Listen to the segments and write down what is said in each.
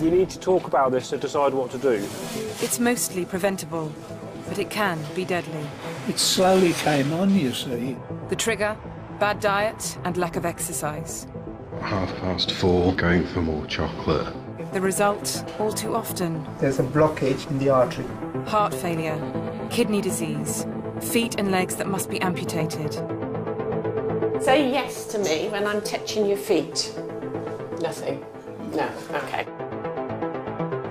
We need to talk about this to decide what to do. It's mostly preventable, but it can be deadly. It slowly came on, you see. The trigger, bad diet and lack of exercise. 4:30, going for more chocolate. The result, all too often, there's a blockage in the artery. heart failure, kidney disease, feet and legs that must be amputated. Say yes to me when I'm touching your feet. Nothing? No, okay.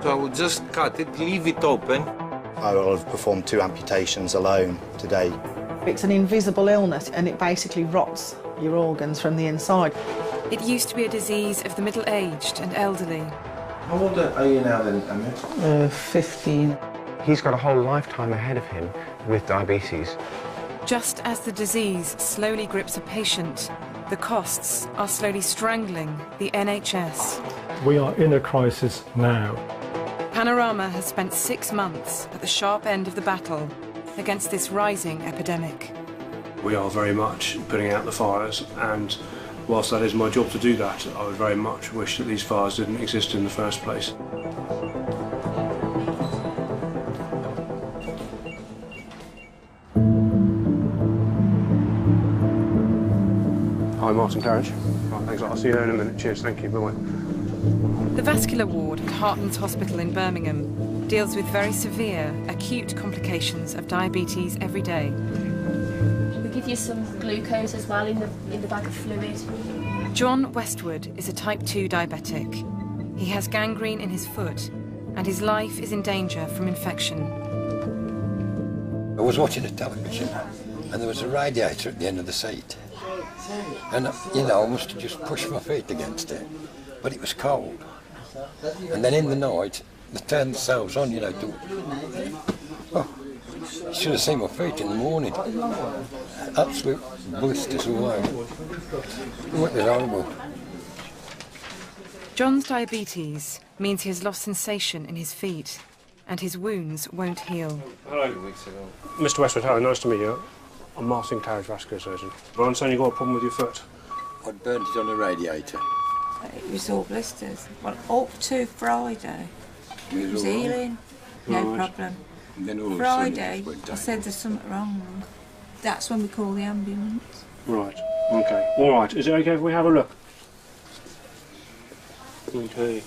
So I will just cut it, leave it open. I will have performed 2 amputations alone today. It's an invisible illness and it basically rots your organs from the inside. It used to be a disease of the middle-aged and elderly. How old are you now then, Amit? 15. He's got a whole lifetime ahead of him with diabetes. Just as the disease slowly grips a patient, the costs are slowly strangling the NHS. We are in a crisis now. Panorama has spent 6 months at the sharp end of the battle against this rising epidemic. We are very much putting out the fires, and whilst that is my job to do that, I would very much wish that these fires didn't exist in the first place. Hi, Martin Carriage. Right, thanks. I'll see you in a minute. Cheers. Thank you. Bye-bye. The vascular ward at Hartlands Hospital in Birmingham deals with very severe, acute complications of diabetes every day. We give you some glucose as well in the bag of fluid. John Westwood is a type 2 diabetic. He has gangrene in his foot and his life is in danger from infection. I was watching the television and there was a radiator at the end of the seat. And, you know, I must have just pushed my feet against it, but it was cold. And then in the night, they turned themselves on, you know, oh, you should have seen my feet in the morning. Absolute blisters all over. It was horrible. John's diabetes means he has lost sensation in his feet and his wounds won't heal. Hello. Mr. Westwood, hello, nice to meet you. I'm Martin Claridge, vascular surgeon. I understand you've got a problem with your foot. I burnt it on a radiator. It was all blisters. Well, up to Friday. It was healing, no problem. And then all Friday, of a sudden I said there's something wrong. That's when we call the ambulance. Right, okay. All right, is it okay if we have a look? Okay.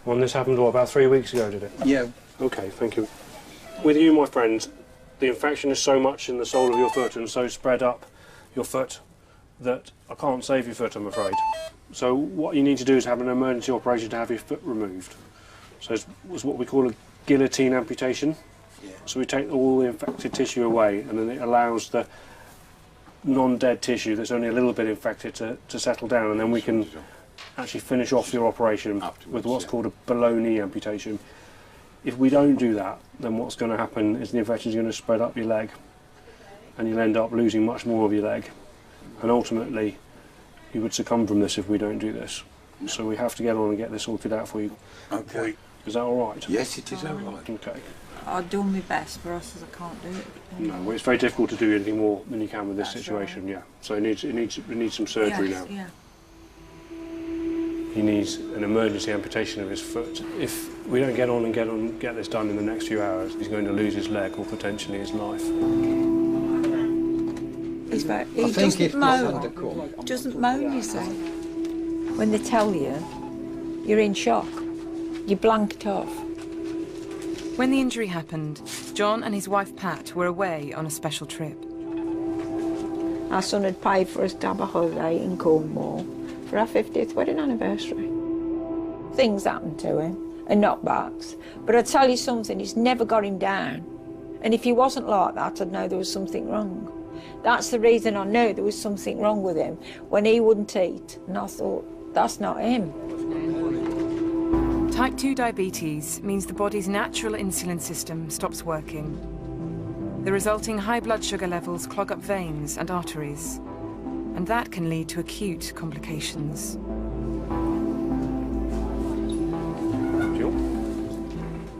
Well, this happened, what, about 3 weeks ago, did it? Yeah. Okay, thank you. With you, my friend, the infection is so much in the sole of your foot and so spread up your foot that I can't save your foot, I'm afraid. So what you need to do is have an emergency operation to have your foot removed. So it's what we call a guillotine amputation. Yeah. So we take all the infected tissue away and then it allows the non-dead tissue that's only a little bit infected to settle down, and then we can actually finish off your operation with what's called a below-knee amputation. If we don't do that, then what's going to happen is the infection is going to spread up your leg and you'll end up losing much more of your leg. And ultimately, you would succumb from this if we don't do this. So we have to get on and get this sorted out for you. Okay. Is that all right? Yes, it is all right. Okay. I'll do my best, but I says I can't do it. No, well, it's very difficult to do anything more than you can with this situation, yeah. So it needs some surgery now. Yeah. He needs an emergency amputation of his foot. If we don't get on and get this done in the next few hours, he's going to lose his leg or potentially his life. He doesn't moan. Doesn't moan, you say. When they tell you, you're in shock. You're blanked off. When the injury happened, John and his wife Pat were away on a special trip. Our son had paid for us to have a holiday in Cornwall for our 50th wedding anniversary. Things happened to him, and knockbacks. But I tell you something, it's never got him down. And if he wasn't like that, I'd know there was something wrong. That's the reason I knew there was something wrong with him, when he wouldn't eat. And I thought, that's not him. Type 2 diabetes means the body's natural insulin system stops working. The resulting high blood sugar levels clog up veins and arteries, and that can lead to acute complications.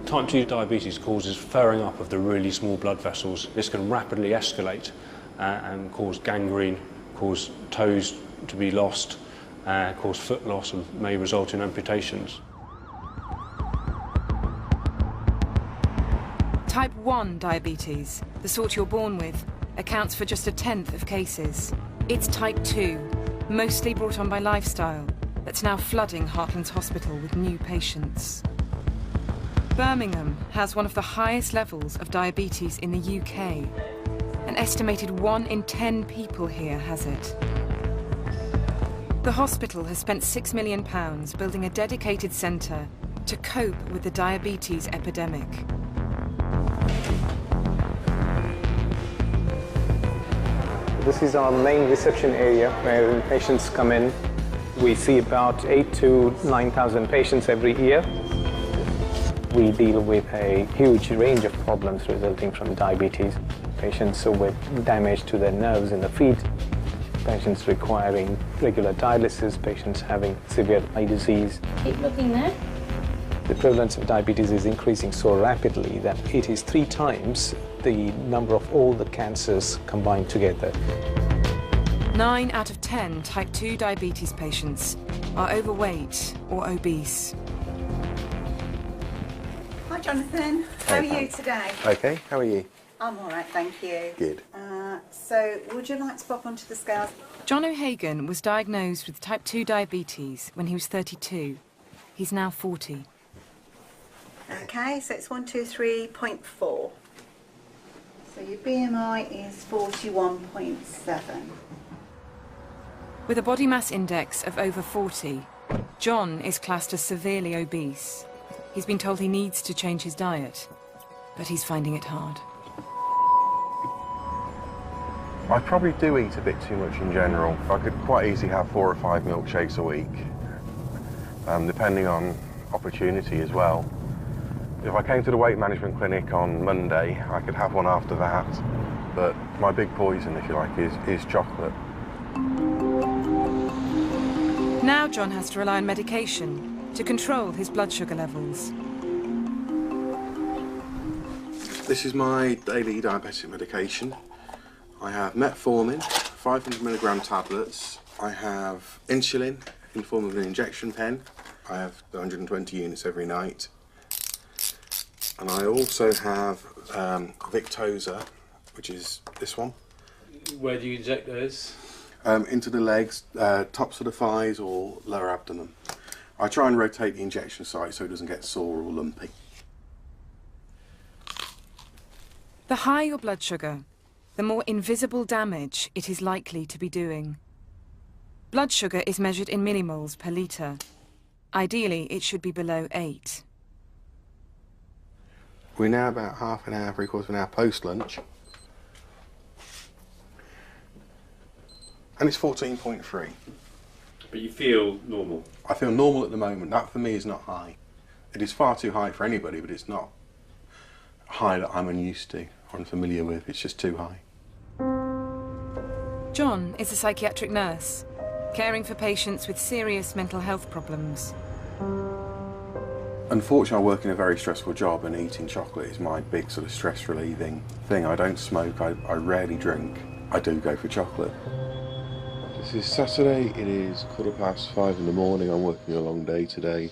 Type 2 diabetes causes furring up of the really small blood vessels. This can rapidly escalate and cause gangrene, cause toes to be lost, cause foot loss, and may result in amputations. Type 1 diabetes, the sort you're born with, accounts for just 1/10 of cases. It's type 2, mostly brought on by lifestyle, that's now flooding Heartlands Hospital with new patients. Birmingham has one of the highest levels of diabetes in the UK. An estimated 1 in 10 people here has it. The hospital has spent £6 million building a dedicated centre to cope with the diabetes epidemic. This is our main reception area where patients come in. We see about 8,000 to 9,000 patients every year. We deal with a huge range of problems resulting from diabetes. Patients with damage to their nerves in the feet, patients requiring regular dialysis, patients having severe eye disease. Keep looking there. The prevalence of diabetes is increasing so rapidly that it is 3 times the number of all the cancers combined together. 9 out of 10 type 2 diabetes patients are overweight or obese. Hi Jonathan, how are you today? Okay, how are you? I'm all right, thank you. Good. So, would you like to pop onto the scales? John O'Hagan was diagnosed with type 2 diabetes when he was 32. He's now 40. Okay, so it's 123.4. So your BMI is 41.7. With a body mass index of over 40, John is classed as severely obese. He's been told he needs to change his diet, but he's finding it hard. I probably do eat a bit too much in general. I could quite easily have 4 or 5 milkshakes a week, depending on opportunity as well. If I came to the weight management clinic on Monday, I could have one after that. But my big poison, if you like, is chocolate. Now John has to rely on medication to control his blood sugar levels. This is my daily diabetic medication. I have metformin, 500 milligram tablets. I have insulin in the form of an injection pen. I have 120 units every night. And I also have Victoza, which is this one. Where do you inject those? Into the legs, tops of the thighs or lower abdomen. I try and rotate the injection site so it doesn't get sore or lumpy. The higher your blood sugar, the more invisible damage it is likely to be doing. Blood sugar is measured in millimoles per litre. Ideally, it should be below 8. We're now about half an hour, 3/4 of an hour post-lunch. And it's 14.3. But you feel normal? I feel normal at the moment. That for me is not high. It is far too high for anybody, but it's not high that I'm unused to or unfamiliar with. It's just too high. John is a psychiatric nurse, caring for patients with serious mental health problems. Unfortunately, I work in a very stressful job and eating chocolate is my big sort of stress relieving thing. I don't smoke, I rarely drink. I do go for chocolate. This is Saturday, it is 5:15 in the morning. I'm working a long day today.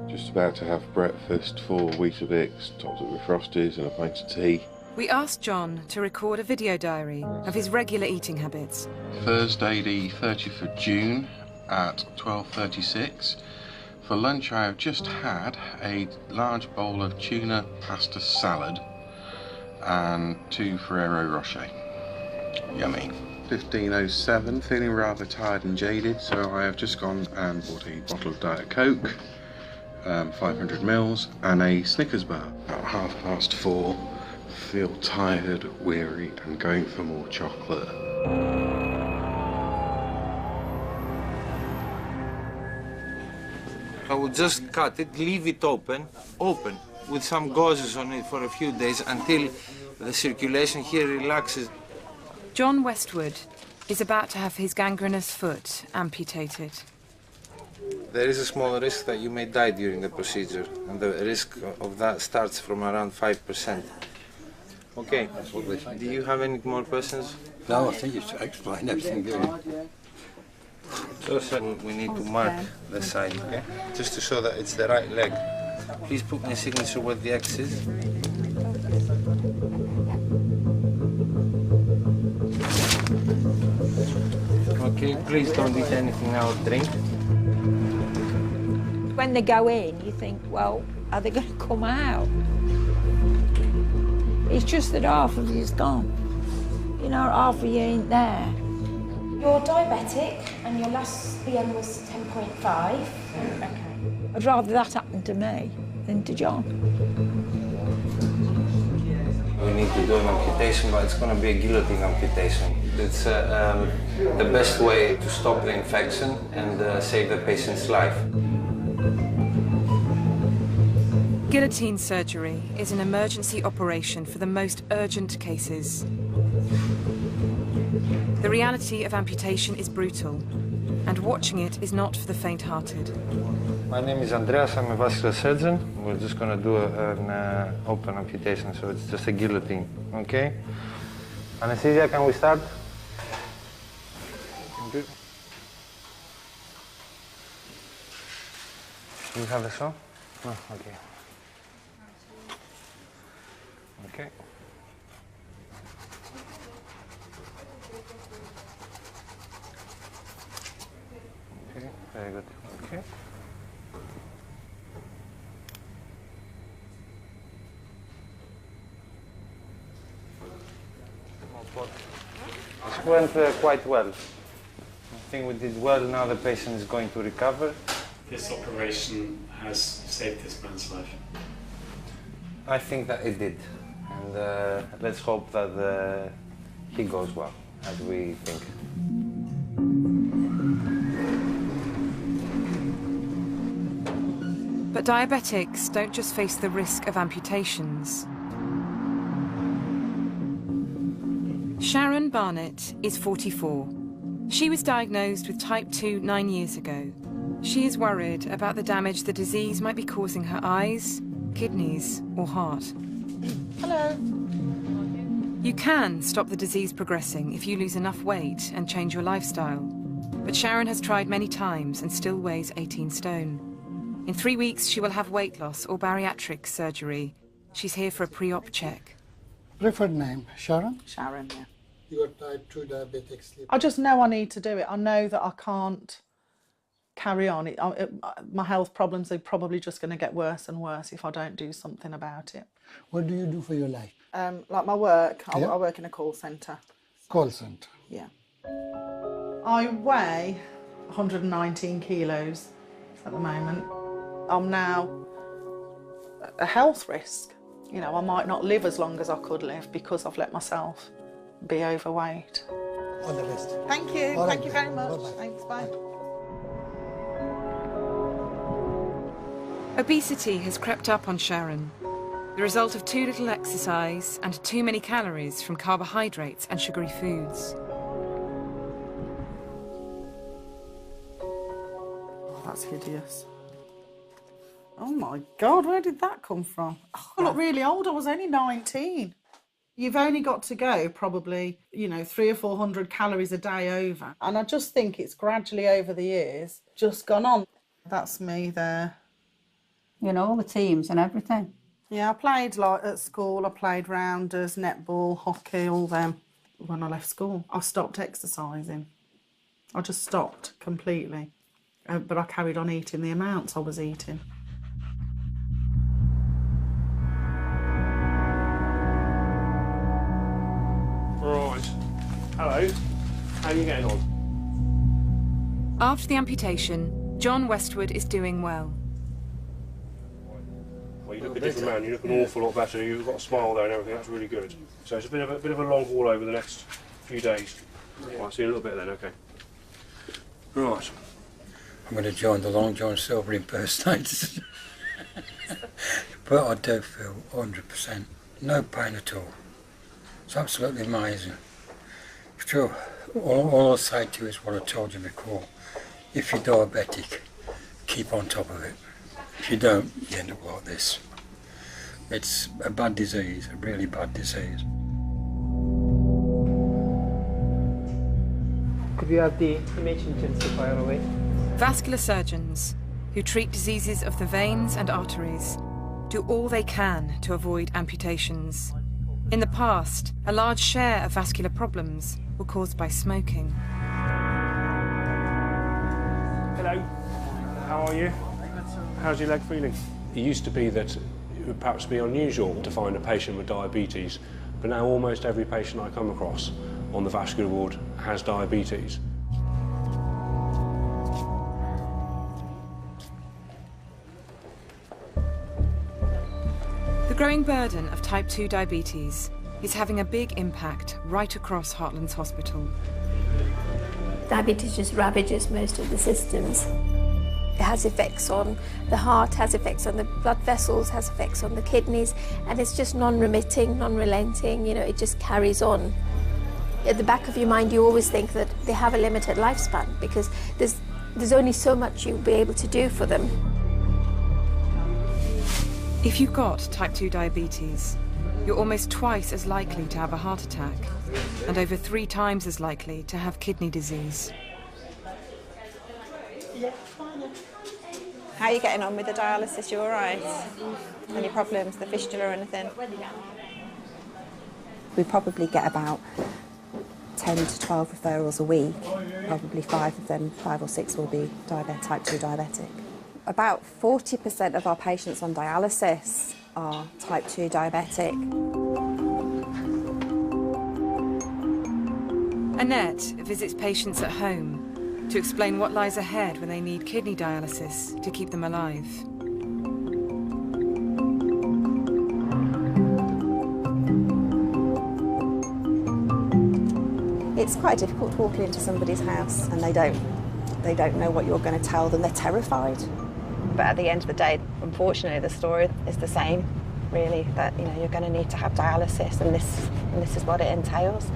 Just about to have breakfast, 4 Weetabix, topped up with Frosties and a pint of tea. We asked John to record a video diary of his regular eating habits. Thursday the 30th of June at 12:36. For lunch I have just had a large bowl of tuna pasta salad and 2 Ferrero Rocher. Yummy. 15:07, feeling rather tired and jaded, so I have just gone and bought a bottle of Diet Coke, 500 mils, and a Snickers bar. About 4:30, feel tired, weary, and going for more chocolate. I would just cut it, leave it open, with some gauzes on it for a few days until the circulation here relaxes. John Westwood is about to have his gangrenous foot amputated. There is a small risk that you may die during the procedure, and the risk of that starts from around 5%. Okay, do you have any more questions? No, I think you've explained everything good. Also, we need to mark the side, okay? Just to show that it's the right leg. Please put my signature where the X is. Okay, please don't eat anything now or drink. When they go in, you think, well, are they going to come out? It's just that half of you's gone. You know, half of you ain't there. You're diabetic and your last BM was 10.5. Okay. I'd rather that happen to me than to John. We need to do an amputation, but it's going to be a guillotine amputation. It's the best way to stop the infection and save the patient's life. Guillotine surgery is an emergency operation for the most urgent cases. The reality of amputation is brutal, and watching it is not for the faint-hearted. My name is Andreas, I'm a vascular surgeon. We're just going to do an open amputation, so it's just a guillotine, okay? Anesthesia, can we start? Good. Do you have the saw? No, okay. Okay. Okay, very good. Okay. This went quite well. I think we did well. Now the patient is going to recover. This operation has saved this man's life. I think that it did. And let's hope that he goes well, as we think. But diabetics don't just face the risk of amputations. Sharon Barnett is 44. She was diagnosed with type 2 9 years ago. She is worried about the damage the disease might be causing her eyes, kidneys, or heart. Hello. You can stop the disease progressing if you lose enough weight and change your lifestyle. But Sharon has tried many times and still weighs 18 stone. In 3 weeks, she will have weight loss or bariatric surgery. She's here for a pre-op check. Preferred name, Sharon? Sharon, yeah. You got type 2 diabetic sleep. I just know I need to do it. I know that I can't carry on. My health problems are probably just going to get worse and worse if I don't do something about it. What do you do for your life? Like my work, Yeah. I work in a call centre. Call center. Yeah. I weigh 119 kilos at the moment. I'm now a health risk. You know, I might not live as long as I could live because I've let myself be overweight. All the best. Thank you. All right, Thank you very then. much. Bye-bye. Thanks. Bye. Obesity has crept up on Sharon, the result of too little exercise and too many calories from carbohydrates and sugary foods. Oh, that's hideous. Oh my God, where did that come from? Oh, I look really old. I was only 19. You've only got to go probably, 300 or 400 calories a day over. And I just think it's gradually over the years just gone on. That's me there. You know, all the teams and everything. Yeah, I played at school. I played rounders, netball, hockey, all them. When I left school, I stopped exercising. I just stopped completely. But I carried on eating the amounts I was eating. Right. Hello. How are you getting on? After the amputation, John Westwood is doing well. Well, you look a different man. You look an awful lot better. You've got a smile there and everything. That's really good. So it's a bit of a long haul over the next few days. Right, see you in a little bit then. Okay. Right. I'm going to join the Long John Silver impersonators. But I do feel 100%. No pain at all. It's absolutely amazing. Sure, all I'll say to you is what I told you before. If you're diabetic, keep on top of it. If you don't, you end up like this. It's a bad disease, a really bad disease. Could you have the image intensifier away? Vascular surgeons, who treat diseases of the veins and arteries, do all they can to avoid amputations. In the past, a large share of vascular problems were caused by smoking. Hello, how are you? How's your leg feeling? It used to be that it would perhaps be unusual to find a patient with diabetes, but now almost every patient I come across on the vascular ward has diabetes. The growing burden of type 2 diabetes is having a big impact right across Heartlands Hospital. Diabetes just ravages most of the systems. It has effects on the heart, has effects on the blood vessels, has effects on the kidneys, and it's just non-remitting, non-relenting, you know, it just carries on. At the back of your mind, you always think that they have a limited lifespan because there's only so much you'll be able to do for them. If you've got type 2 diabetes, you're almost twice as likely to have a heart attack and over 3 times as likely to have kidney disease. How are you getting on with the dialysis? You all right? Any problems, the fistula or anything? We probably get about 10 to 12 referrals a week. Probably 5 of them, 5 or 6 will be type 2 diabetic. About 40% of our patients on dialysis are type 2 diabetic. Annette visits patients at home to explain what lies ahead when they need kidney dialysis to keep them alive. It's quite difficult walking into somebody's house and they don't know what you're going to tell them. They're terrified. But at the end of the day, unfortunately, the story is the same, really, that, you know, you're going to need to have dialysis and this is what it entails.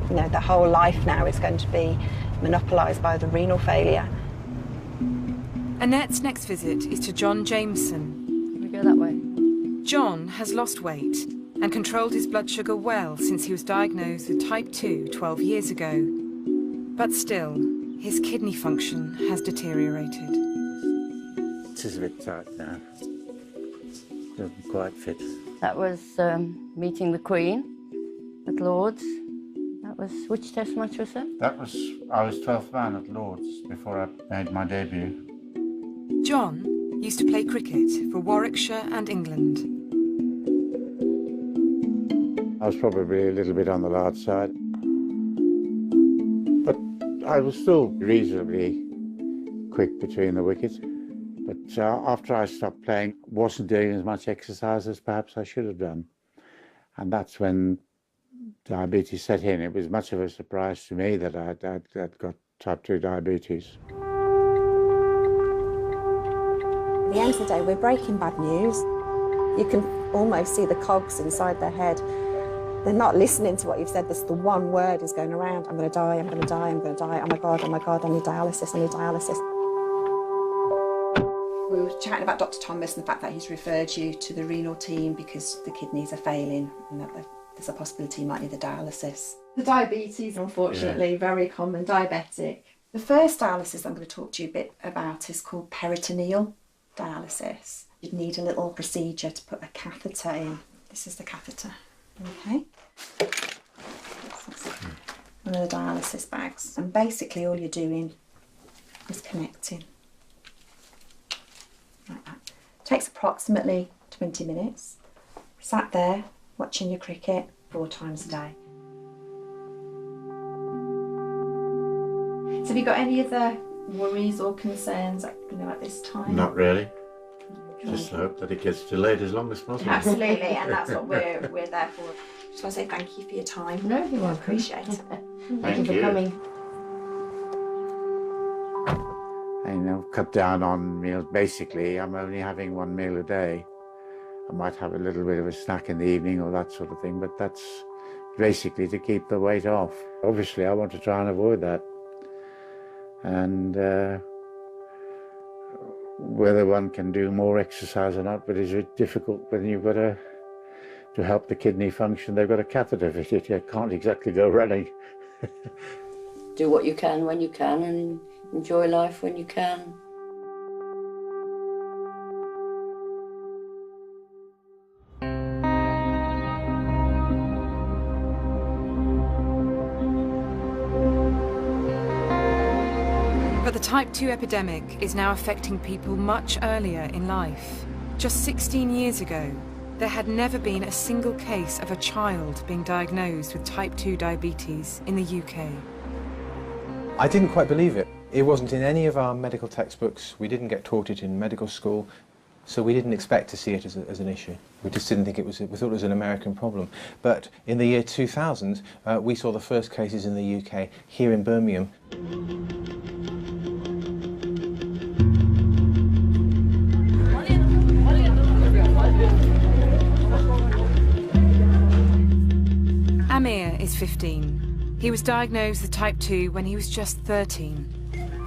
You know, the whole life now is going to be monopolised by the renal failure. Annette's next visit is to John Jameson. Can we go that way? John has lost weight and controlled his blood sugar well since he was diagnosed with type 2 12 years ago. But still, his kidney function has deteriorated. It is a bit tight now. Doesn't quite fit. That was meeting the Queen at Lord's. That was, which test match was that? I was 12th man at Lord's before I made my debut. John used to play cricket for Warwickshire and England. I was probably a little bit on the large side. But I was still reasonably quick between the wickets. But after I stopped playing, wasn't doing as much exercise as perhaps I should have done. And that's when diabetes set in. It was much of a surprise to me that I'd got type 2 diabetes. At the end of the day, we're breaking bad news. You can almost see the cogs inside their head. They're not listening to what you've said. This the one word is going around. I'm going to die, I'm going to die, I'm going to die. Oh my God, I need dialysis, I need dialysis. We were chatting about Dr. Thomas and the fact that he's referred you to the renal team because the kidneys are failing and that there's a possibility you might need the dialysis. The diabetes, unfortunately, very common, diabetic. The first dialysis I'm going to talk to you a bit about is called peritoneal dialysis. You'd need a little procedure to put a catheter in. This is the catheter, okay? That's one of the dialysis bags. And basically all you're doing is connecting. Like that. Takes approximately 20 minutes. Sat there watching your cricket 4 times a day. So have you got any other worries or concerns, at this time? Not really. Just hope that it gets delayed as long as possible. Absolutely, and that's what we're there for. Just want to say thank you for your time. No, you're welcome. Appreciate it. Thank you for coming. I've cut down on meals. Basically, I'm only having 1 meal a day. I might have a little bit of a snack in the evening or that sort of thing, but that's basically to keep the weight off. Obviously, I want to try and avoid that. And whether one can do more exercise or not, but it's difficult when you've got to help the kidney function. They've got a catheter fitted. You can't exactly go running. Do what you can when you can and enjoy life when you can. type 2 epidemic is now affecting people much earlier in life. Just 16 years ago, there had never been a single case of a child being diagnosed with type 2 diabetes in the UK. I didn't quite believe it. It wasn't in any of our medical textbooks. We didn't get taught it in medical school, so we didn't expect to see it as an issue. We just didn't think we thought it was an American problem. But in the year 2000, we saw the first cases in the UK here in Birmingham. Amir is 15. He was diagnosed with type 2 when he was just 13.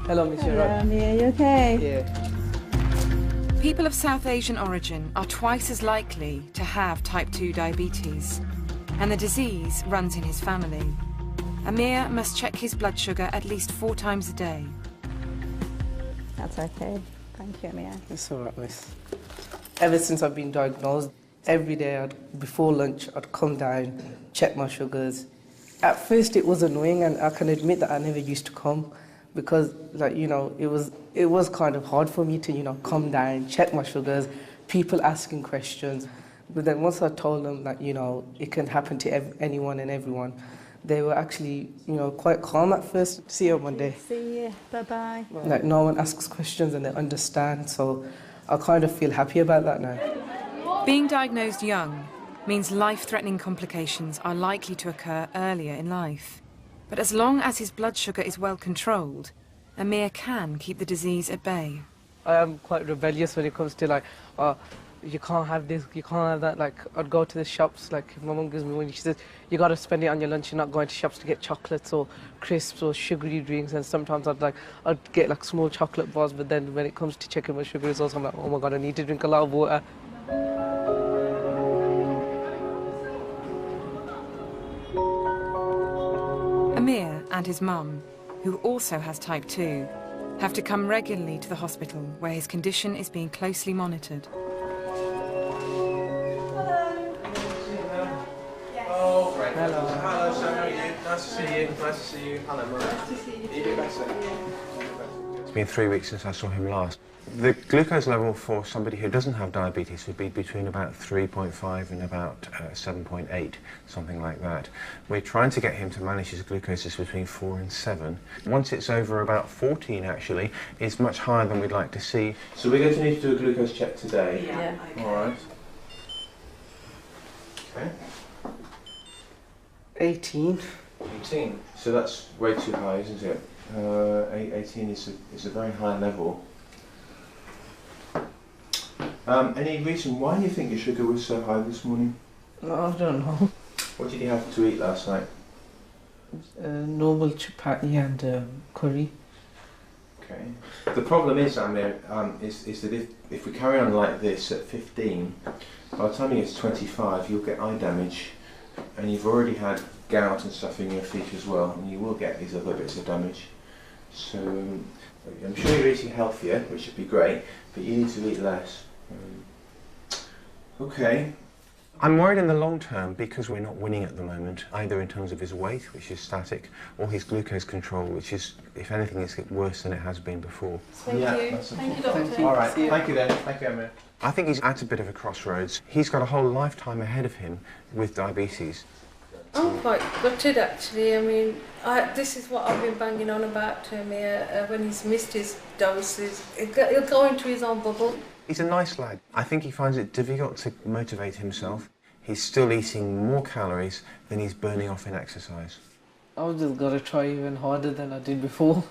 Hello, Miss. Hello, Amir, you okay? Yeah. People of South Asian origin are twice as likely to have type 2 diabetes, and the disease runs in his family. Amir must check his blood sugar at least 4 times a day. That's okay. Thank you, Amir. It's all right, Miss. Ever since I've been diagnosed, every day before lunch, I'd come down, check my sugars. At first it was annoying, and I can admit that I never used to come because, like, you know, it was kind of hard for me to, you know, come down, check my sugars, people asking questions. But then once I told them that, you know, it can happen to anyone and everyone, they were actually, you know, quite calm at first. See you on Monday. See you. Bye-bye. Like, no one asks questions and they understand, so I kind of feel happy about that now. Being diagnosed young means life-threatening complications are likely to occur earlier in life. But as long as his blood sugar is well controlled, Amir can keep the disease at bay. I am quite rebellious when it comes to, like, you can't have this, you can't have that. Like, I'd go to the shops, like, if my mum gives me money, she says, you got to spend it on your lunch, you're not going to shops to get chocolates or crisps or sugary drinks. And sometimes I'd get, like, small chocolate bars, but then when it comes to checking my sugar results, I'm like, oh my God, I need to drink a lot of water. Amir and his mum, who also has type 2, have to come regularly to the hospital where his condition is being closely monitored. Hello. Hello, Sam, how are you? Nice to see you. Nice to see you. Hello, Mum. Nice to see you. Are you doing better? It's been 3 weeks since I saw him last. The glucose level for somebody who doesn't have diabetes would be between about 3.5 and about 7.8, something like that. We're trying to get him to manage his glucose between 4 and 7. Once it's over about 14, actually, it's much higher than we'd like to see. So we're going to need to do a glucose check today. Yeah. Okay. All right. Okay. 18. 18. So that's way too high, isn't it? 18 is a very high level. Any reason why you think your sugar was so high this morning? No, I don't know. What did you have to eat last night? Normal chapati and curry. Okay. The problem is, Amir, is that if we carry on like this at 15, by the time he gets 25, you'll get eye damage, and you've already had gout and stuff in your feet as well, and you will get these other bits of damage. So I'm sure you're eating healthier, which would be great, but you need to eat less. Okay. I'm worried in the long term because we're not winning at the moment, either in terms of his weight, which is static, or his glucose control, which is, if anything, is worse than it has been before. Thank you. Thank you, Doctor. All right. Thank you then. Thank you, Emma. I think he's at a bit of a crossroads. He's got a whole lifetime ahead of him with diabetes. I'm quite gutted, actually. I mean, this is what I've been banging on about to him here. When he's missed his doses, he'll go into his own bubble. He's a nice lad. I think he finds it difficult to motivate himself. He's still eating more calories than he's burning off in exercise. I've just got to try even harder than I did before.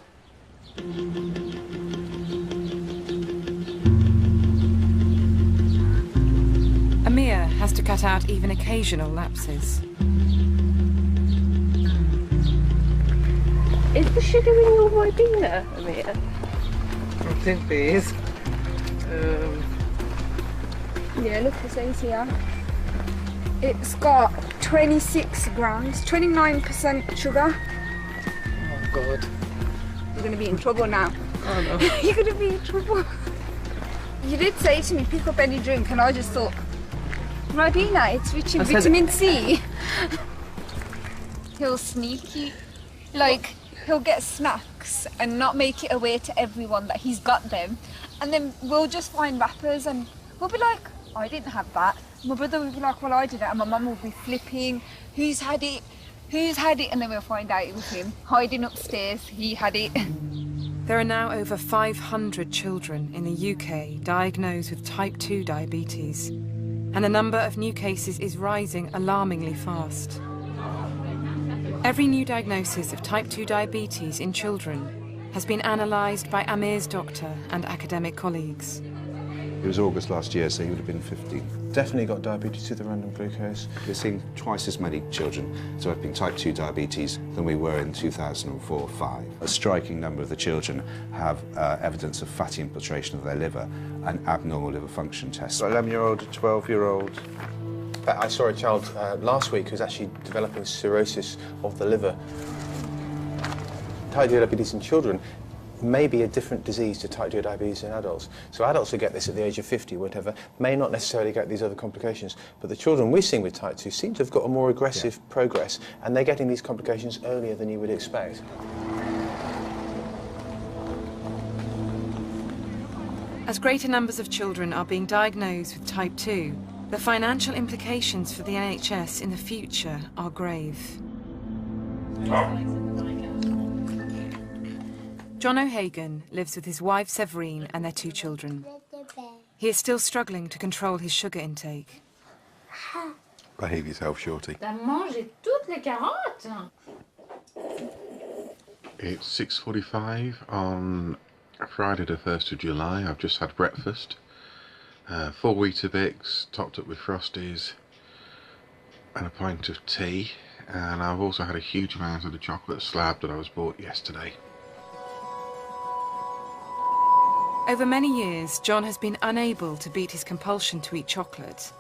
Amir has to cut out even occasional lapses. Is the sugar in your Ribena, Amir? I think there is. Yeah, look, it says here. It's got 26 grams, 29% sugar. Oh, God. You're going to be in trouble now. Oh, no. You're going to be in trouble. You did say to me, pick up any drink, and I just thought, Ribena, it's rich in vitamin C. He'll sneak you. Like, he'll get a snack snacks and not make it aware to everyone that he's got them. And then we'll just find wrappers and we'll be like, I didn't have that. My brother would be like, well, I did it. And my mum will be flipping, who's had it? Who's had it? And then we'll find out it was him, hiding upstairs, he had it. There are now over 500 children in the UK diagnosed with type 2 diabetes, and the number of new cases is rising alarmingly fast. Every new diagnosis of type 2 diabetes in children has been analysed by Amir's doctor and academic colleagues. It was August last year, so he would have been 15. Definitely got diabetes with the random glucose. We've seen twice as many children developing type 2 diabetes than we were in 2004-05. A striking number of the children have evidence of fatty infiltration of their liver and abnormal liver function tests. 11-year-old, 12-year-old. I saw a child last week who's actually developing cirrhosis of the liver. Type 2 diabetes in children may be a different disease to type 2 diabetes in adults. So adults who get this at the age of 50 or whatever may not necessarily get these other complications, but the children we're seeing with type 2 seem to have got a more aggressive progress, and they're getting these complications earlier than you would expect. As greater numbers of children are being diagnosed with type 2, the financial implications for the NHS in the future are grave. John O'Hagan lives with his wife Severine and their 2 children. He is still struggling to control his sugar intake. Behave yourself, Shorty. T'as mangé toutes les carottes. It's 6:45 on Friday the 1st of July. I've just had breakfast. 4 Weetabix topped up with Frosties and a pint of tea, and I've also had a huge amount of the chocolate slab that I was bought yesterday. Over many years, John has been unable to beat his compulsion to eat chocolate,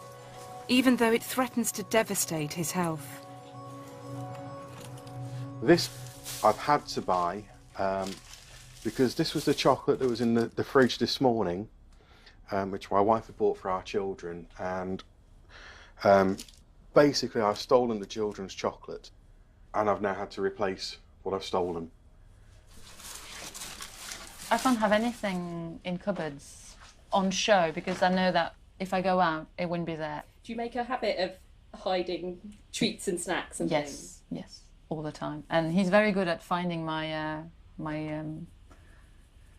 even though it threatens to devastate his health. This I've had to buy because this was the chocolate that was in the fridge this morning, which my wife had bought for our children, and basically I've stolen the children's chocolate and I've now had to replace what I've stolen. I can't have anything in cupboards on show because I know that if I go out, it wouldn't be there. Do you make a habit of hiding treats and snacks and things? Yes, all the time. And he's very good at finding my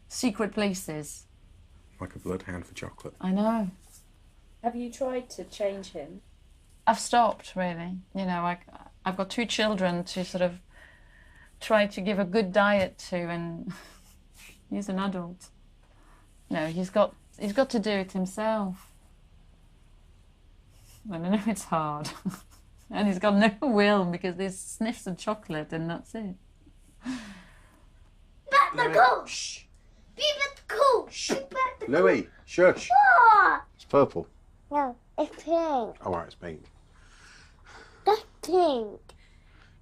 secret places. Like a bloodhound for chocolate. I know. Have you tried to change him? I've stopped, really. You know, I've got 2 children to sort of try to give a good diet to, and he's an adult. No, he's got to do it himself. I know it's hard. And he's got no will because he sniffs the chocolate and that's it. Back the goose! Be the goose! Louis, shush! What? It's purple. No, it's pink. Oh, right, it's pink. That's pink.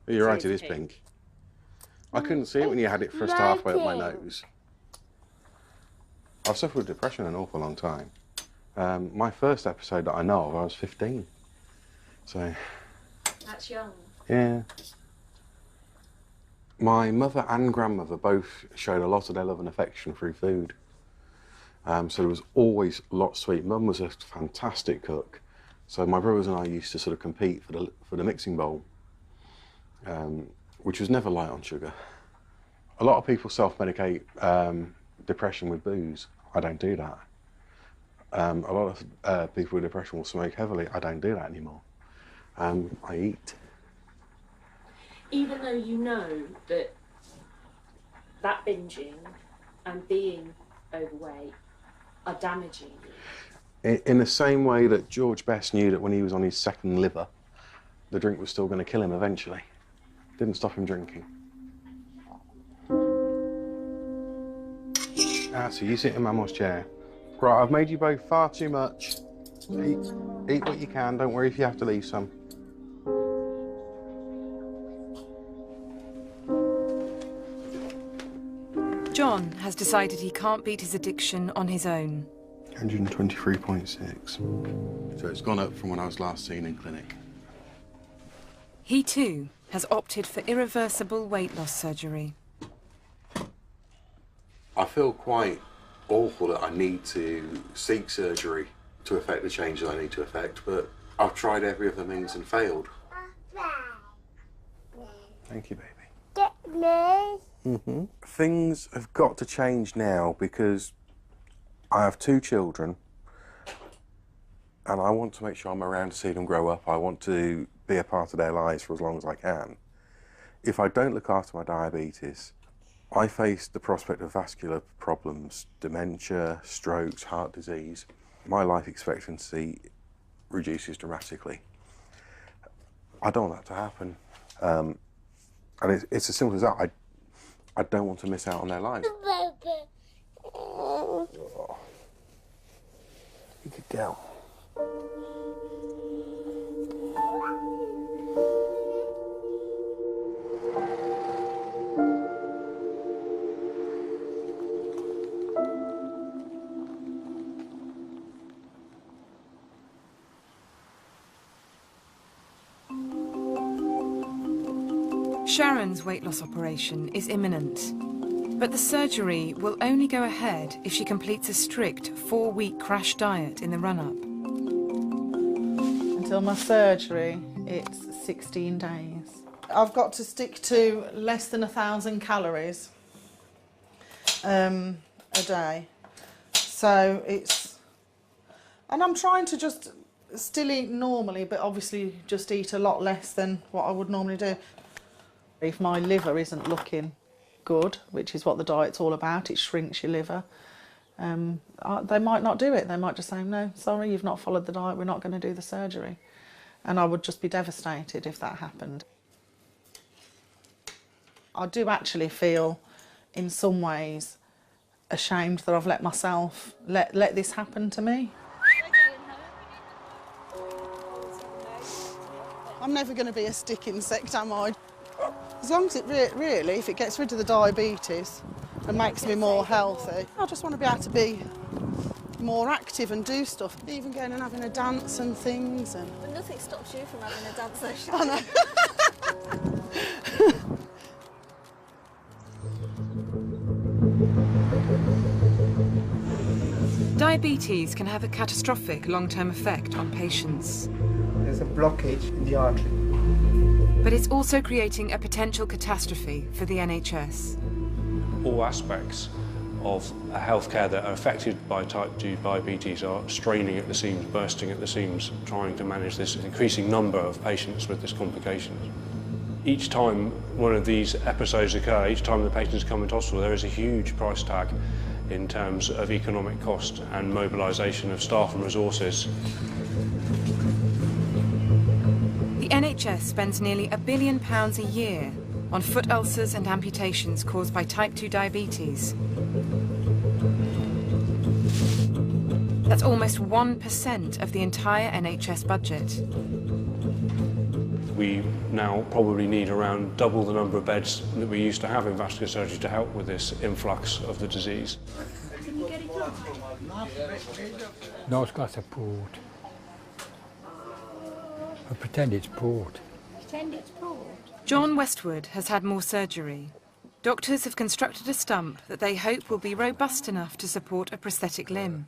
You're right, it is pink. I couldn't see it when you had it first halfway up my nose. I've suffered with depression an awful long time. My first episode that I know of, I was 15. So... That's young. Yeah. My mother and grandmother both showed a lot of their love and affection through food. So there was always lots sweet. Mum was a fantastic cook. So my brothers and I used to sort of compete for the mixing bowl, which was never light on sugar. A lot of people self-medicate depression with booze. I don't do that. A lot of people with depression will smoke heavily. I don't do that anymore. I eat. Even though you know that binging and being overweight are damaging you. In the same way that George Best knew that when he was on his 2nd liver, the drink was still going to kill him eventually. Didn't stop him drinking. So you sit in Mama's chair. Right, I've made you both far too much. Eat what you can, don't worry if you have to leave some. John has decided he can't beat his addiction on his own. 123.6. So it's gone up from when I was last seen in clinic. He too has opted for irreversible weight loss surgery. I feel quite awful that I need to seek surgery to effect the changes I need to effect, but I've tried every other means and failed. Thank you, baby. Things have got to change now because I have 2 children and I want to make sure I'm around to see them grow up. I want to be a part of their lives for as long as I can. If I don't look after my diabetes, I face the prospect of vascular problems, dementia, strokes, heart disease. My life expectancy reduces dramatically. I don't want that to happen. And it's as simple as that. I don't want to miss out on their lives. Oh. You could go. Sharon's weight loss operation is imminent, but the surgery will only go ahead if she completes a strict 4-week crash diet in the run-up. Until my surgery, it's 16 days. I've got to stick to less than 1,000 calories a day. So it's... And I'm trying to just still eat normally, but obviously just eat a lot less than what I would normally do. If my liver isn't looking good, which is what the diet's all about, it shrinks your liver, they might not do it. They might just say, no, sorry, you've not followed the diet, we're not going to do the surgery. And I would just be devastated if that happened. I do actually feel, in some ways, ashamed that I've let myself let this happen to me. I'm never going to be a stick insect, am I? As long as it really, if it gets rid of the diabetes and makes me more healthy, I just want to be able to be more active and do stuff, even going and having a dance and things. And... But nothing stops you from having a dance session. I know. Diabetes can have a catastrophic long-term effect on patients. There's a blockage in the artery. But it's also creating a potential catastrophe for the NHS. All aspects of healthcare that are affected by type 2 diabetes are straining at the seams, bursting at the seams, trying to manage this increasing number of patients with this complication. Each time one of these episodes occur, each time the patients come into hospital, there is a huge price tag in terms of economic cost and mobilisation of staff and resources. The NHS spends nearly £1 billion a year on foot ulcers and amputations caused by type 2 diabetes. That's almost 1% of the entire NHS budget. We now probably need around double the number of beds that we used to have in vascular surgery to help with this influx of the disease. Can you get it done? No, it's got a port. I pretend it's port. Pretend it's port. John Westwood has had more surgery. Doctors have constructed a stump that they hope will be robust enough to support a prosthetic limb.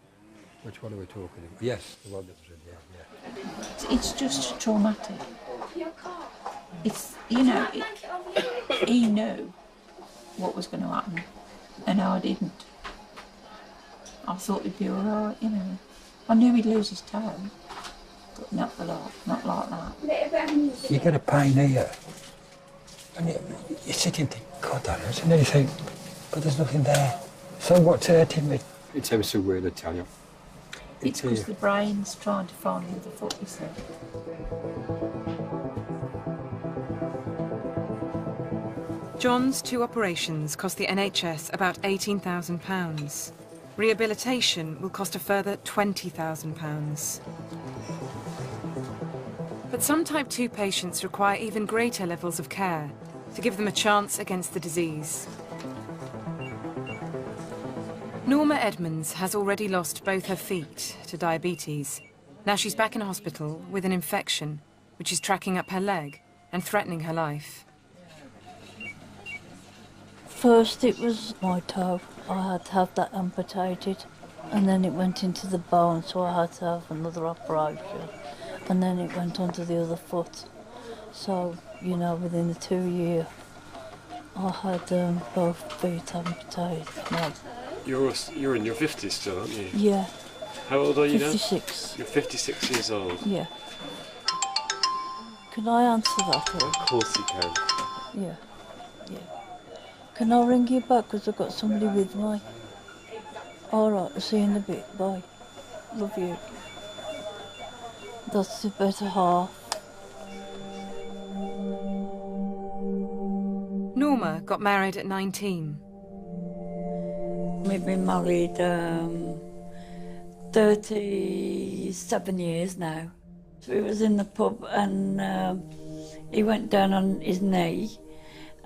Which one are we talking about? Yes, the one that was in there, It's just traumatic. It's, you know, he knew what was going to happen, and I didn't. I thought he'd be all right, you know. I knew he'd lose his toe, but not a lot, not like that. You get a pain here, and you sit and think, God, that is, and then you think, but there's nothing there. So what's hurting me? It's ever so weird, I tell you. It's because the brain's trying to find the foot, you see. John's 2 operations cost the NHS about £18,000. Rehabilitation will cost a further £20,000. But some type 2 patients require even greater levels of care to give them a chance against the disease. Norma Edmonds has already lost both her feet to diabetes. Now she's back in hospital with an infection, which is tracking up her leg and threatening her life. First it was my toe, I had to have that amputated, and then it went into the bone, so I had to have another operation, and then it went onto the other foot. So, you know, within the 2 year, I had both feet amputated. No. You're in your 50s still, aren't you? Yeah. How old are you 56. now? You're 56 years old. Yeah. Can I answer that? Or? Of course you can. Yeah. Yeah. Can I ring you back because I've got somebody with me? All right, I'll see you in a bit. Bye. Love you. That's the better half. Norma got married at 19. We've been married 37 years now. So we was in the pub and he went down on his knee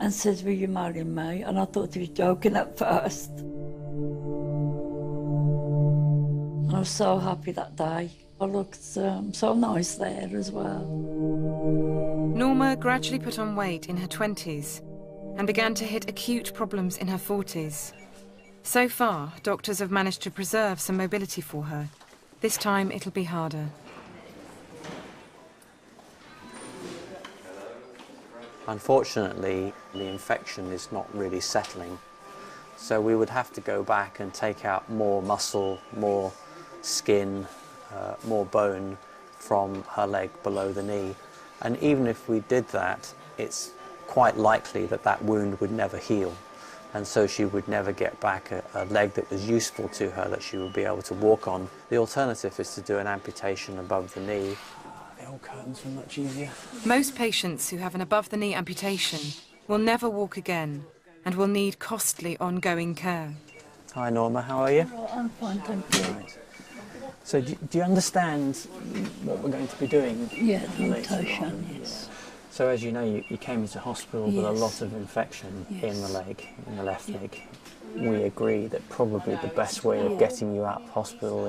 and says, "Will you marry me?" And I thought he was joking at first. I was so happy that day. I looked so nice there as well. Norma gradually put on weight in her 20s and began to hit acute problems in her 40s. So far, doctors have managed to preserve some mobility for her. This time it'll be harder. Unfortunately, the infection is not really settling, so we would have to go back and take out more muscle, more skin, more bone from her leg below the knee. And even if we did that, it's quite likely that that wound would never heal, and so she would never get back a leg that was useful to her, that she would be able to walk on. The alternative is to do an amputation above the knee. The old curtains were much easier. Most patients who have an above-the-knee amputation will never walk again and will need costly ongoing care. Hi Norma, how are you? I'm fine, thank you. Right. So do you understand what we're going to be doing? Yeah, the amputation, yes. So as you know, you came into hospital with a Yes. lot of infection Yes. in the leg, in the left leg. We agree that probably the best way of getting you out of hospital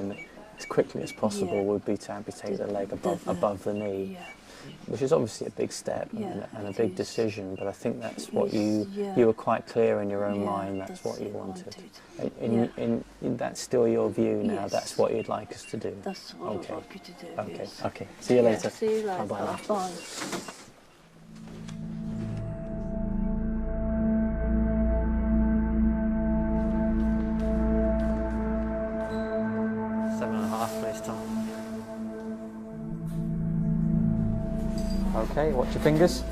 as quickly as possible would be to amputate the leg above the knee, which is obviously a big step and a big decision, but I think that's what you were quite clear in your own mind, that's what you wanted. And that's still your view now, that's what you'd like us to do? That's what I'd like you to do, Okay, yes. okay. See you later. See you later. Bye-bye now. Bye. Please, Tom. Okay, watch your fingers.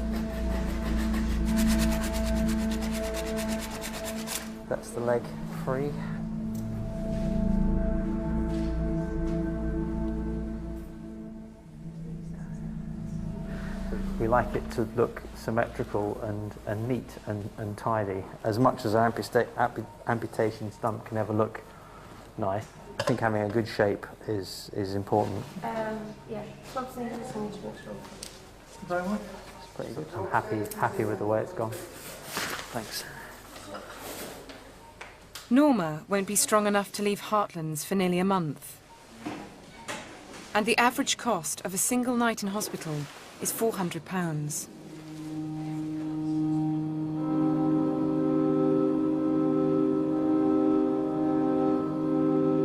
That's the leg free. We like it to look symmetrical and neat and tidy, as much as an amputation stump can ever look nice. I think having a good shape is important. Yeah, 12 centimetres. Very well. It's pretty good. I'm happy with the way it's gone. Thanks. Norma won't be strong enough to leave Heartlands for nearly a month. And the average cost of a single night in hospital is £400.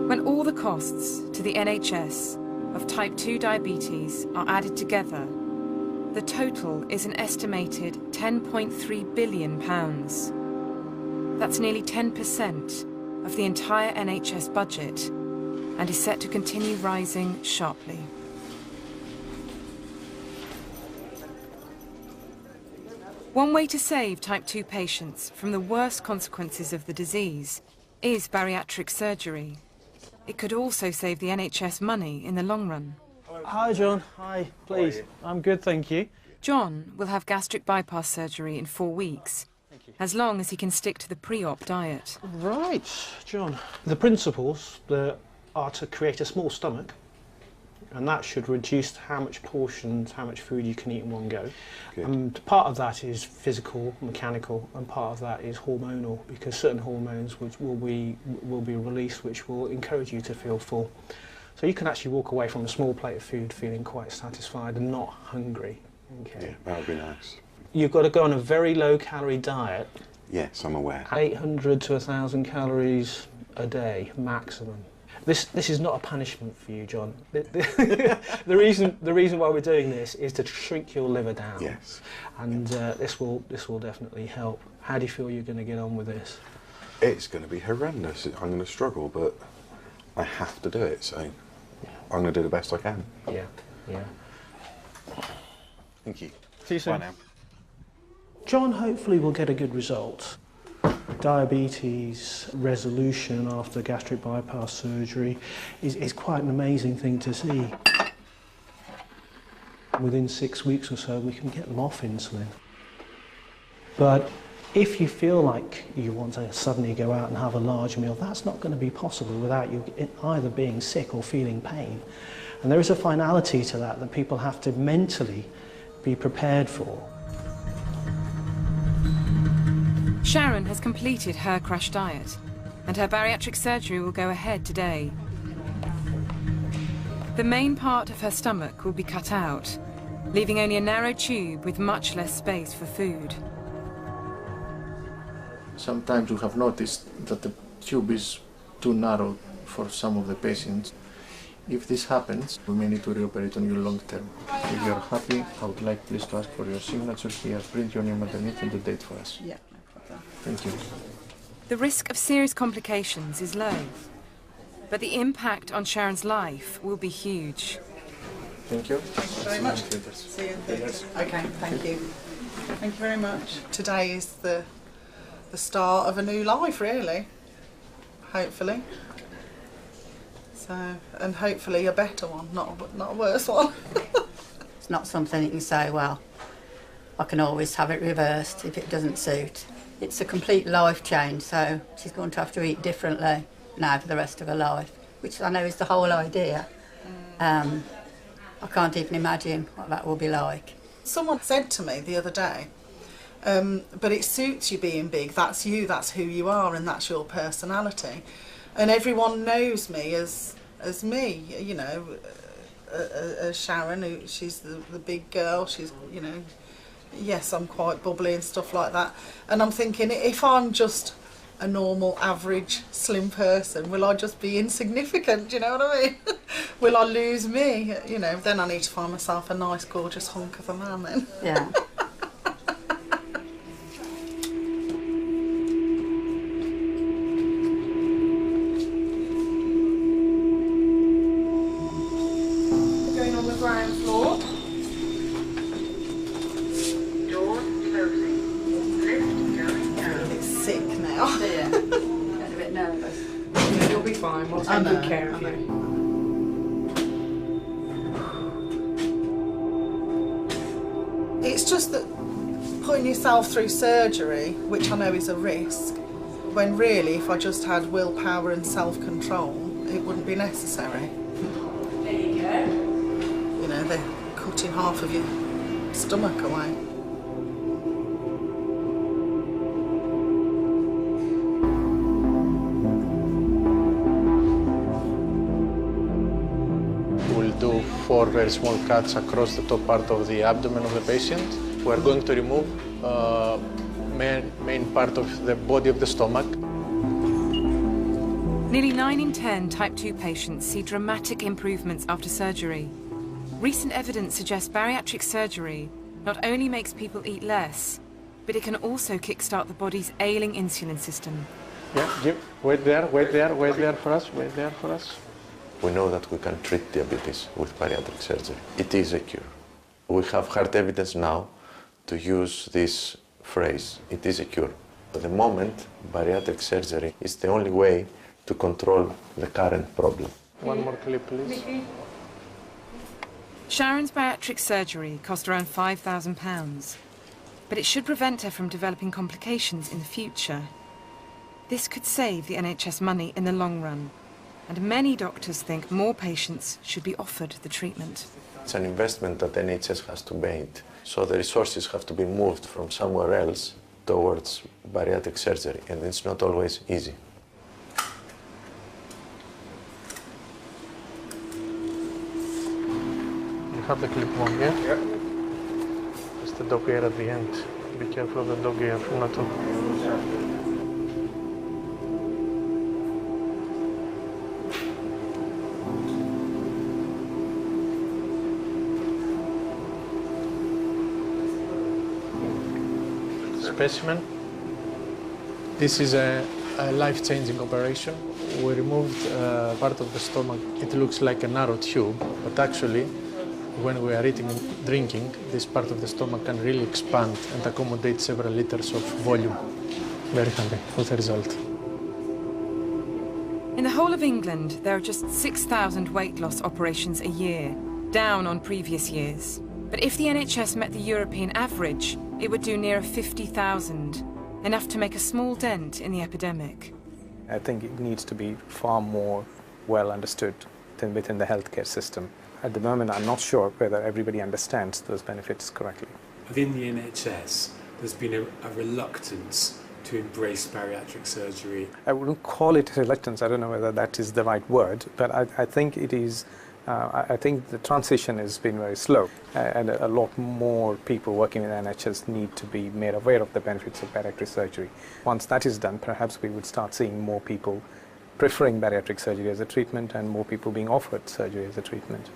When all the costs to the NHS of type 2 diabetes are added together, the total is an estimated £10.3 billion. That's nearly 10% of the entire NHS budget and is set to continue rising sharply. One way to save type 2 patients from the worst consequences of the disease is bariatric surgery. It could also save the NHS money in the long run. Hi, John. Hi, please. I'm good, thank you. John will have gastric bypass surgery in 4 weeks, as long as he can stick to the pre-op diet. Right, John. The principles are to create a small stomach, and that should reduce how much portions, how much food you can eat in one go. And part of that is physical, mechanical, and part of that is hormonal, because certain hormones which will be released which will encourage you to feel full. So you can actually walk away from a small plate of food feeling quite satisfied and not hungry. Okay. Yeah, that would be nice. You've got to go on a very low-calorie diet Yes, I'm aware. 800 to 1,000 calories a day, maximum. This is not a punishment for you, John. The reason why we're doing this is to shrink your liver down. Yes. And this will definitely help. How do you feel you're going to get on with this? It's going to be horrendous. I'm going to struggle, but I have to do it, so I'm going to do the best I can. Yeah, yeah. Thank you. See you soon. Bye now. John hopefully will get a good result. Diabetes resolution after gastric bypass surgery is quite an amazing thing to see. Within 6 weeks or so, we can get them off insulin. But if you feel like you want to suddenly go out and have a large meal, that's not going to be possible without you either being sick or feeling pain. And there is a finality to that people have to mentally be prepared for. Sharon has completed her crash diet, and her bariatric surgery will go ahead today. The main part of her stomach will be cut out, leaving only a narrow tube with much less space for food. Sometimes we have noticed that the tube is too narrow for some of the patients. If this happens, we may need to reoperate on you long term. If you're happy, I would like please to ask for your signature here, print your name underneath and the date for us. Yeah. Thank you. The risk of serious complications is low, but the impact on Sharon's life will be huge. Thank you. Thank you very much. See you in theatres. Okay, thank you. Thank you very much. Today is the start of a new life, really. Hopefully. So, and hopefully a better one, not a worse one. It's not something you can say, well, I can always have it reversed if it doesn't suit. It's a complete life change, so she's going to have to eat differently now for the rest of her life, which I know is the whole idea. I can't even imagine what that will be like. Someone said to me the other day, but it suits you being big, that's you, that's who you are, and that's your personality. And everyone knows me as me, you know, as Sharon, she's the big girl, she's, you know, yes, I'm quite bubbly and stuff like that. And I'm thinking, if I'm just a normal, average, slim person, will I just be insignificant, do you know what I mean? Will I lose me? You know, then I need to find myself a nice, gorgeous hunk of a man then. Yeah. Going on the ground floor. Sick now. Yeah. Getting a bit nervous. Yeah, you'll be fine. We'll take good care of you. It's just that putting yourself through surgery, which I know is a risk, when really if I just had willpower and self-control, it wouldn't be necessary. There you go. You know, they're cutting half of your stomach away. We'll do 4 very small cuts across the top part of the abdomen of the patient. We're going to remove main part of the body of the stomach. Nearly 9 in 10 type 2 patients see dramatic improvements after surgery. Recent evidence suggests bariatric surgery not only makes people eat less, but it can also kickstart the body's ailing insulin system. Yeah, wait there for us, wait there for us. We know that we can treat diabetes with bariatric surgery. It is a cure. We have hard evidence now to use this phrase, it is a cure. At the moment, bariatric surgery is the only way to control the current problem. One more clip, please. Sharon's bariatric surgery cost around £5,000, but it should prevent her from developing complications in the future. This could save the NHS money in the long run, and many doctors think more patients should be offered the treatment. It's an investment that NHS has to make, so the resources have to be moved from somewhere else towards bariatric surgery, and it's not always easy. You have the clip one, yeah? Yeah. Just the doppler at the end. Be careful of the doggy and not to. Specimen. This is a life-changing operation. We removed part of the stomach. It looks like a narrow tube, but actually, when we are eating and drinking, this part of the stomach can really expand and accommodate several liters of volume. Very happy with the result. In the whole of England, there are just 6,000 weight loss operations a year, down on previous years. But if the NHS met the European average, it would do near 50,000, enough to make a small dent in the epidemic. I think it needs to be far more well understood within the healthcare system. At the moment, I'm not sure whether everybody understands those benefits correctly. Within the NHS, there's been a reluctance to embrace bariatric surgery. I wouldn't call it reluctance, I don't know whether that is the right word, but I think it is. I think the transition has been very slow, and a lot more people working in the NHS need to be made aware of the benefits of bariatric surgery. Once that is done, perhaps we would start seeing more people preferring bariatric surgery as a treatment and more people being offered surgery as a treatment.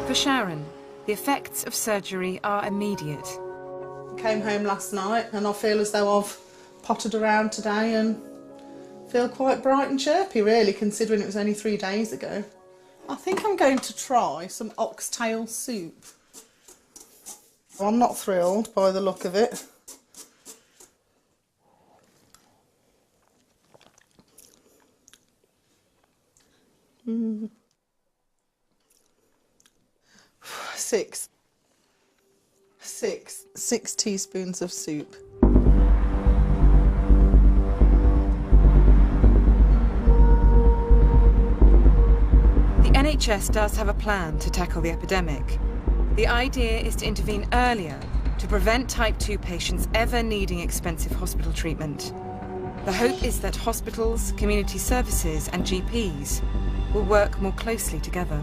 For Sharon, the effects of surgery are immediate. I came home last night and I feel as though I've pottered around today and feel quite bright and chirpy, really, considering it was only 3 days ago. I think I'm going to try some oxtail soup. I'm not thrilled by the look of it. Six teaspoons of soup. The NHS does have a plan to tackle the epidemic. The idea is to intervene earlier to prevent type 2 patients ever needing expensive hospital treatment. The hope is that hospitals, community services and GPs will work more closely together.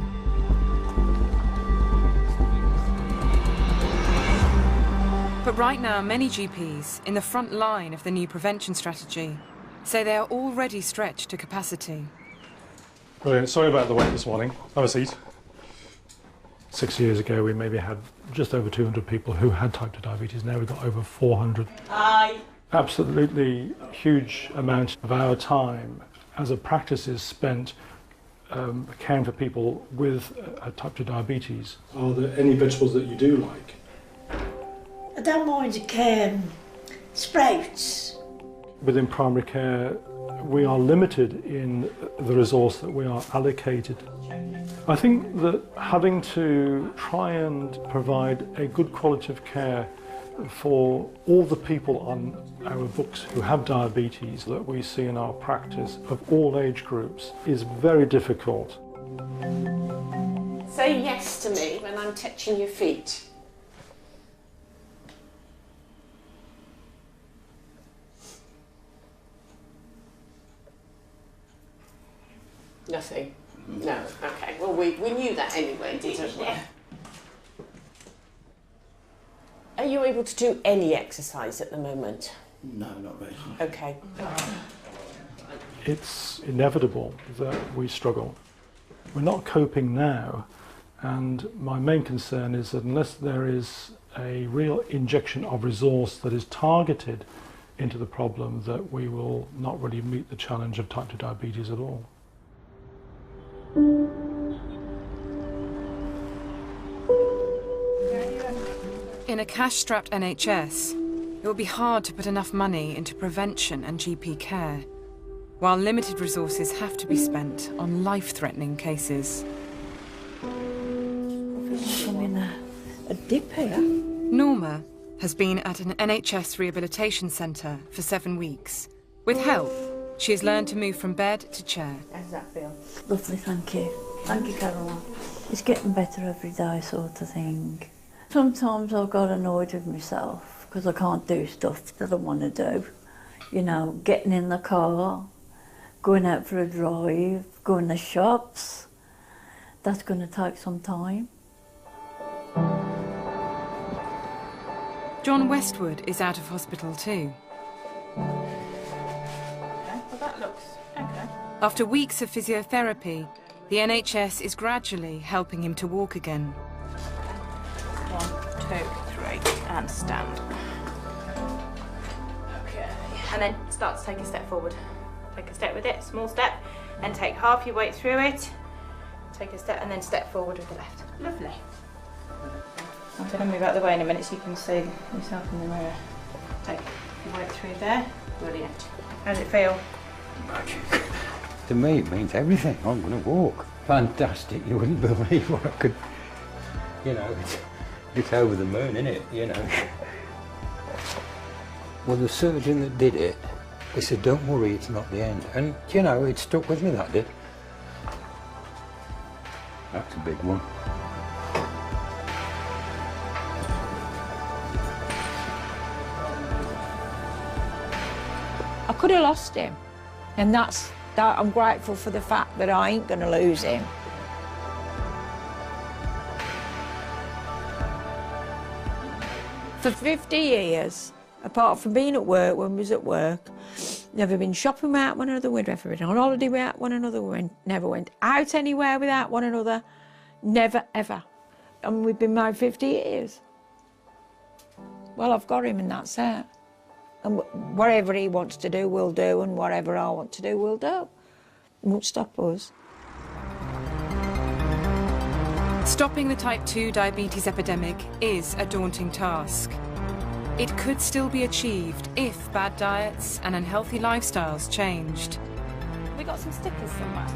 But right now, many GPs, in the front line of the new prevention strategy, say they are already stretched to capacity. Brilliant. Sorry about the wait this morning. Have a seat. 6 years ago, we maybe had just over 200 people who had type 2 diabetes. Now we've got over 400. Hi. Absolutely huge amount of our time as a practice is spent caring for people with type 2 diabetes. Are there any vegetables that you do like? I don't mind sprouts. Within primary care, we are limited in the resource that we are allocated. I think that having to try and provide a good quality of care for all the people on our books who have diabetes that we see in our practice of all age groups is very difficult. Say yes to me when I'm touching your feet. Nothing? No. Okay. Well, we knew that anyway, didn't we? Are you able to do any exercise at the moment? No, not really. Okay. It's inevitable that we struggle. We're not coping now, and my main concern is that unless there is a real injection of resource that is targeted into the problem, that we will not really meet the challenge of type 2 diabetes at all. In a cash-strapped NHS, it will be hard to put enough money into prevention and GP care, while limited resources have to be spent on life-threatening cases. I'm in a dip here. Norma has been at an NHS rehabilitation centre for 7 weeks. With help, she has learned to move from bed to chair. How does that feel? Lovely, thank you. Thank you, Caroline. It's getting better every day, sort of thing. Sometimes I got annoyed with myself because I can't do stuff that I want to do. You know, getting in the car, going out for a drive, going to shops. That's going to take some time. John Westwood is out of hospital too. Well, that looks okay. After weeks of physiotherapy, the NHS is gradually helping him to walk again. 1, 2, 3, and stand. Okay. And then start to take a step forward. Take a step with it, small step, and take half your weight through it. Take a step and then step forward with the left. Lovely. I'm going to move out of the way in a minute so you can see yourself in the mirror. Take your weight through there. Brilliant. How does it feel? To me, it means everything. I'm going to walk. Fantastic. You wouldn't believe what I could, you know, it's over the moon, isn't it? You know. Well, the surgeon that did it, he said, don't worry, it's not the end. And, you know, it stuck with me, that did. That's a big one. I could have lost him, and that I'm grateful for the fact that I ain't going to lose him. For 50 years, apart from being at work when we was at work, never been shopping without one another, we'd never been on holiday without one another, we never went out anywhere without one another, never, ever. And we've been married 50 years. Well, I've got him and that's it. And whatever he wants to do, we'll do, and whatever I want to do, we'll do. It won't stop us. Stopping the type 2 diabetes epidemic is a daunting task. It could still be achieved if bad diets and unhealthy lifestyles changed. We got some stickers somewhere.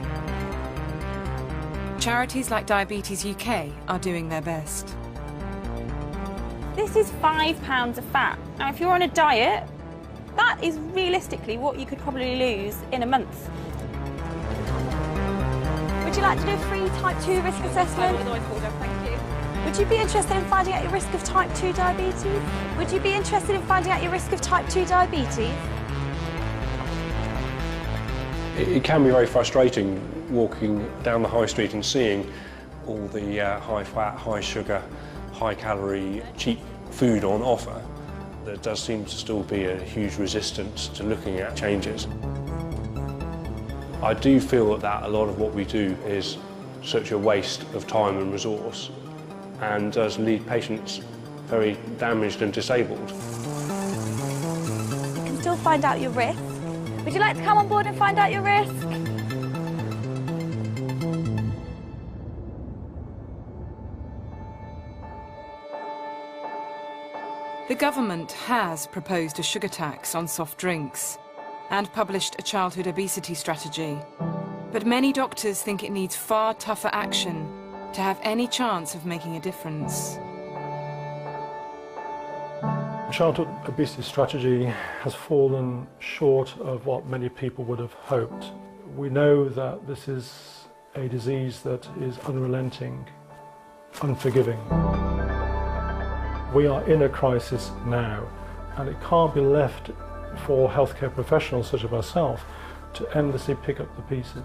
Charities like Diabetes UK are doing their best. This is £5 of fat. Now, if you're on a diet, that is realistically what you could probably lose in a month. Would you like to do a free type 2 risk assessment? Thank you. Would you be interested in finding out your risk of type 2 diabetes? Would you be interested in finding out your risk of type 2 diabetes? It can be very frustrating walking down the high street and seeing all the high fat, high sugar, high calorie, cheap food on offer. There does seem to still be a huge resistance to looking at changes. I do feel that a lot of what we do is such a waste of time and resource and does leave patients very damaged and disabled. You can still find out your risk. Would you like to come on board and find out your risk? The government has proposed a sugar tax on soft drinks and published a childhood obesity strategy. But many doctors think it needs far tougher action to have any chance of making a difference. The childhood obesity strategy has fallen short of what many people would have hoped. We know that this is a disease that is unrelenting, unforgiving. We are in a crisis now, and it can't be left for healthcare professionals such as ourselves to endlessly pick up the pieces.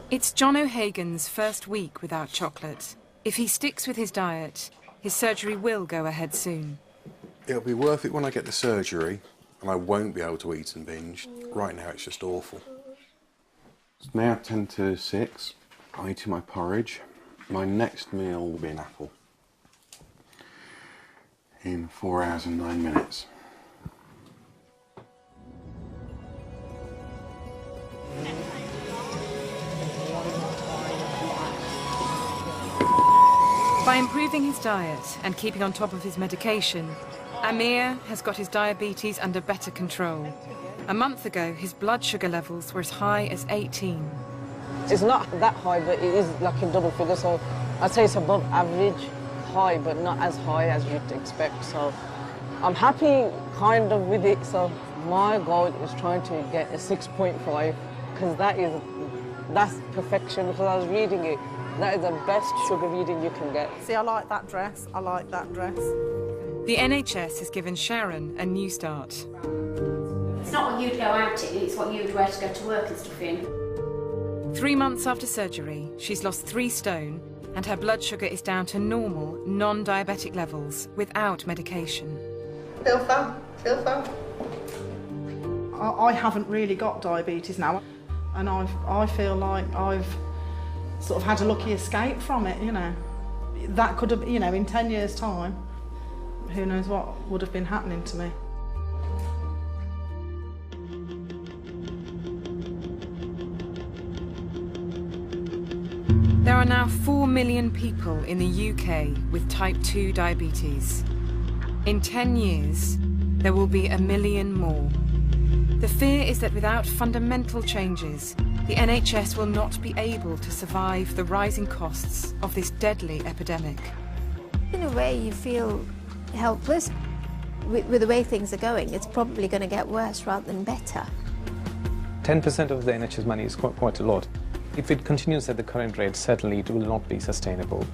It's John O'Hagan's first week without chocolate. If he sticks with his diet, his surgery will go ahead soon. It'll be worth it when I get the surgery and I won't be able to eat and binge. Right now it's just awful. It's now 10 to 6. I'm eating my porridge. My next meal will be an apple. In 4 hours and 9 minutes. By improving his diet and keeping on top of his medication, Amir has got his diabetes under better control. A month ago, his blood sugar levels were as high as 18. It's not that high, but it is like in double figures, so I'd say it's above average high, but not as high as you'd expect. So I'm happy kind of with it. So my goal is trying to get a 6.5, because that's perfection. Because I was reading it, that is the best sugar reading you can get. See, I like that dress. I like that dress. The NHS has given Sharon a new start. It's not what you'd go out in, it's what you'd wear to go to work and stuff in. 3 months after surgery, she's lost 3 stone and her blood sugar is down to normal, non-diabetic levels without medication. Feel fun, feel fun. I haven't really got diabetes now, and I feel like I've sort of had a lucky escape from it, you know. That could have, you know, in 10 years' time, who knows what would have been happening to me. There are now 4 million people in the UK with type 2 diabetes. In 10 years, there will be 1 million more. The fear is that without fundamental changes, the NHS will not be able to survive the rising costs of this deadly epidemic. In a way, you feel helpless. With the way things are going, it's probably going to get worse rather than better. 10% of the NHS money is quite a lot. If it continues at the current rate, certainly it will not be sustainable.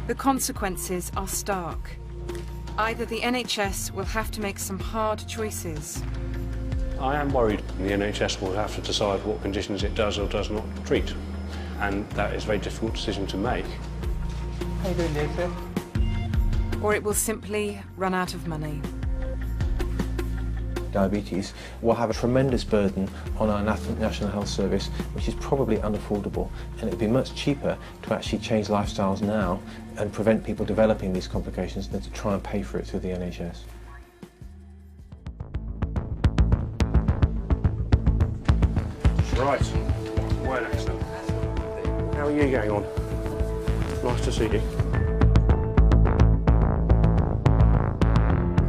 The consequences are stark. Either the NHS will have to make some hard choices. I am worried the NHS will have to decide what conditions it does or does not treat, and that is a very difficult decision to make. How you doing, Dave? Or it will simply run out of money. Diabetes will have a tremendous burden on our National Health Service, which is probably unaffordable, and it would be much cheaper to actually change lifestyles now and prevent people developing these complications than to try and pay for it through the NHS. Right, well, excellent. How are you going on? Nice to see you.